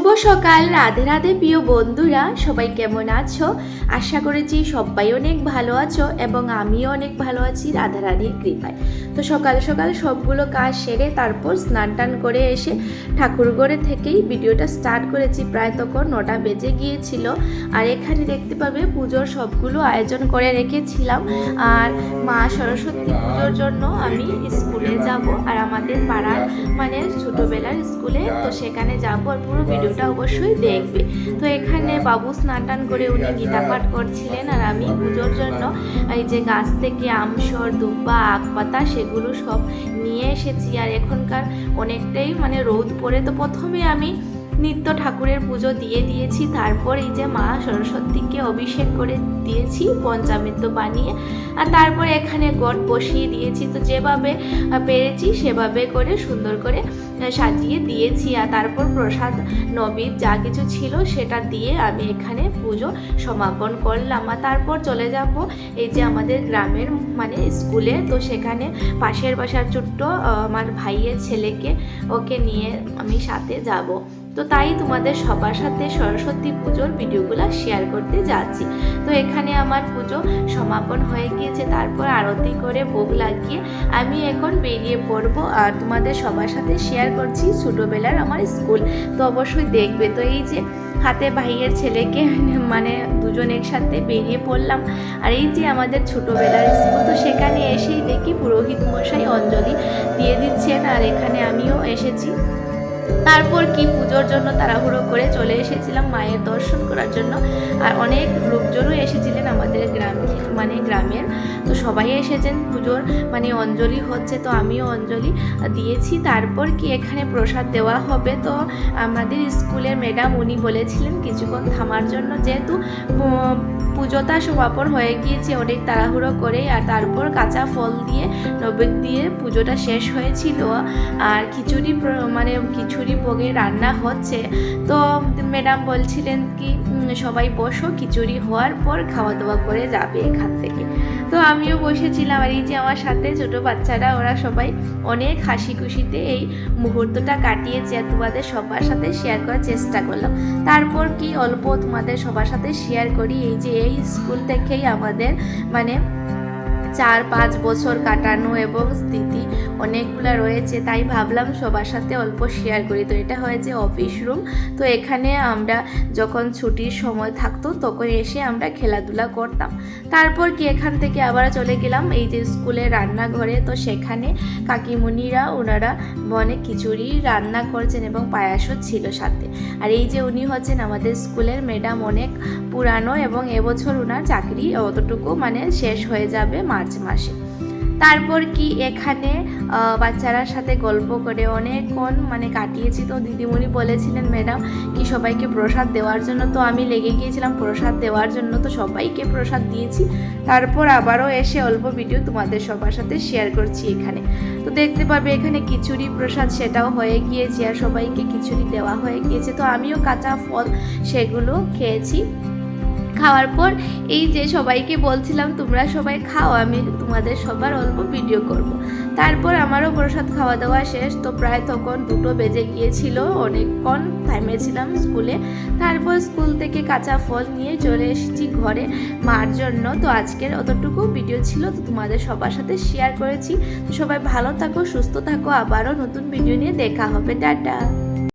শুভ সকাল। রাধে রাধে প্রিয় বন্ধুরা, সবাই কেমন আছো? আশা করেছি সবাই অনেক ভালো আছো এবং আমিও অনেক ভালো আছি রাধারানীর কৃপায়। তো সকাল সকাল সবগুলো কাজ সেরে তারপর স্নান টান করে এসে ঠাকুরঘরে থেকেই ভিডিওটা স্টার্ট করেছি। প্রায় তখন 9টা বেজে গিয়েছিল। আর এখানে দেখতে পাবে পুজোর সবগুলো আয়োজন করে রেখেছিলাম। আর মা সরস্বতী পুজোর জন্য আমি স্কুলে যাব, আর আমাদের পাড়ার মানে ছোটোবেলার স্কুলে, তো সেখানে যাবো। আর পুরো ভিডিওটা অবশ্যই দেখবে। তো এখানে বাবু স্নান টান করে উনি গীতা পাঠ করছিলেন, আর আমি পুজোর জন্য এই যে গাছ থেকে আমসর, দুব্বা, আখ পাতা সেগুলো সব নিয়ে এসেছি। আর এখনকার অনেকটাই মানে রোদ পড়ে, তো প্রথমে আমি নিত্য ঠাকুরের পুজো দিয়ে দিয়েছি। তারপর এই যে মা সরস্বতীকে অভিষেক করে দিয়েছি পঞ্চামৃত বানিয়ে, আর তারপর এখানে গট বসিয়ে দিয়েছি। তো যেভাবে পেরেছি সেভাবে করে সুন্দর করে সাজিয়ে দিয়েছি। আর তারপর প্রসাদ নবীর যা কিছু ছিল সেটা দিয়ে আমি এখানে পুজো সমাপন করলাম। আর তারপর চলে যাব এই যে আমাদের গ্রামের মানে স্কুলে। তো সেখানে পাশের বাসার ছোট্ট আমার ভাইয়ের ছেলেকে, ওকে নিয়ে আমি সাথে যাব। তো তাই তোমাদের সবার সাথে সরস্বতী পুজোর ভিডিওগুলো শেয়ার করতে যাচ্ছি। তো এখানে আমার পুজো সমাপন হয়ে গিয়েছে। তারপর আরতি করে ভোগ লাগিয়ে আমি এখন বেরিয়ে পড়বো, আর তোমাদের সবার সাথে শেয়ার করছি ছোটোবেলার আমার স্কুল। তো অবশ্যই দেখবে। তো এই যে হাতে ভাইয়ের ছেলেকে মানে দুজন একসাথে বেরিয়ে পড়লাম। আর এই যে আমাদের ছোটোবেলার স্কুল, তো সেখানে এসেই দেখি পুরোহিত মশাই অঞ্জলি দিয়ে দিচ্ছেন, আর এখানে আমিও এসেছি। তারপর কি পুজোর জন্য তাড়াহুড়ো করে চলে এসেছিলাম মায়ের দর্শন করার জন্য। আর অনেক লোকজনও এসেছিলেন আমাদের গ্রামের। তো সবাই এসেছেন, পুজোর মানে অঞ্জলি হচ্ছে, তো আমিও অঞ্জলি দিয়েছি। তারপর কি এখানে প্রসাদ দেওয়া হবে। তো আমাদের স্কুলের ম্যাডাম উনি বলেছিলেন কিছুক্ষণ থামার জন্য, যেহেতু পুজোটা সমাপন হয়ে গিয়েছে অনেক তাড়াহুড়ো করে। আর তারপর কাঁচা ফল দিয়ে নৈবেদ্য দিয়ে পুজোটা শেষ হয়েছিল। আর খিচুড়ি ভোগে রান্না হচ্ছে। তো ম্যাডাম বলছিলেন কি সবাই বসো, খিচুড়ি হওয়ার পর খাওয়া দাওয়া করে যাবে এখান থেকে। তো আমিও বসেছিলাম। আর এই যে আমার সাথে ছোটো বাচ্চারা, ওরা সবাই অনেক হাসি খুশিতে এই মুহূর্তটা কাটিয়েছে। আর তোমাদের সবার সাথে শেয়ার করার চেষ্টা করলাম। তারপর কি অল্প তোমাদের সবার সাথে শেয়ার করি। এই যে এই স্কুল থেকেই আমাদের মানে 4-5 বছর কাটানো এবং স্মৃতি অনেকগুলো রয়েছে, তাই ভাবলাম সবার সাথে অল্প শেয়ার করি। তো এটা হয়েছে অফিস রুম। তো এখানে আমরা যখন ছুটির সময় থাকতো তখন এসে আমরা খেলাধুলা করতাম। তারপর কি এখান থেকে আবার চলে গেলাম এই যে স্কুলের রান্নাঘরে। তো সেখানে কাকিমণিরা ওনারা অনেক খিচুড়ি রান্না করছেন এবং পায়াসও ছিল সাথে। আর এই যে উনি হচ্ছেন আমাদের স্কুলের ম্যাডাম, অনেক পুরানো, এবং এবছর ওনার চাকরি অতটুকু মানে শেষ হয়ে যাবে মার্চ মাসে। তারপর কি এখানে বাচ্চারার সাথে গল্প করে অনেকক্ষণ মানে কাটিয়েছি। তো দিদিমণি বলেছিলেন ম্যাডাম কি সবাইকে প্রসাদ দেওয়ার জন্য। তো আমি লেগে গিয়েছিলাম প্রসাদ দেওয়ার জন্য, তো সবাইকে প্রসাদ দিয়েছি। তারপর আবারও এসে অল্প ভিডিও তোমাদের সবার সাথে শেয়ার করছি এখানে। তো দেখতে পাবে এখানে খিচুড়ি প্রসাদ সেটাও হয়ে গিয়েছে, আর সবাইকে খিচুড়ি দেওয়া হয়ে গিয়েছে। তো আমিও কাঁচা ফল সেগুলো খেয়েছি। খাওয়ার পর এই যে সবাইকে বলছিলাম তোমরা সবাই খাও, আমি তোমাদের সবার অল্প ভিডিও করব। তারপর আমারও প্রসাদ খাওয়া দাওয়া শেষ। তো প্রায় তখন 2টো বেজে গিয়েছিল, অনেকক্ষণ থামেছিলাম স্কুলে। তারপর স্কুল থেকে কাঁচা ফল নিয়ে চলে এসেছি ঘরে মার জন্য। তো আজকের অতটুকু ভিডিও ছিল, তো তোমাদের সবার সাথে শেয়ার করেছি। তো সবাই ভালো থাকো, সুস্থ থাকো, আবারও নতুন ভিডিও নিয়ে দেখা হবে। টাটা।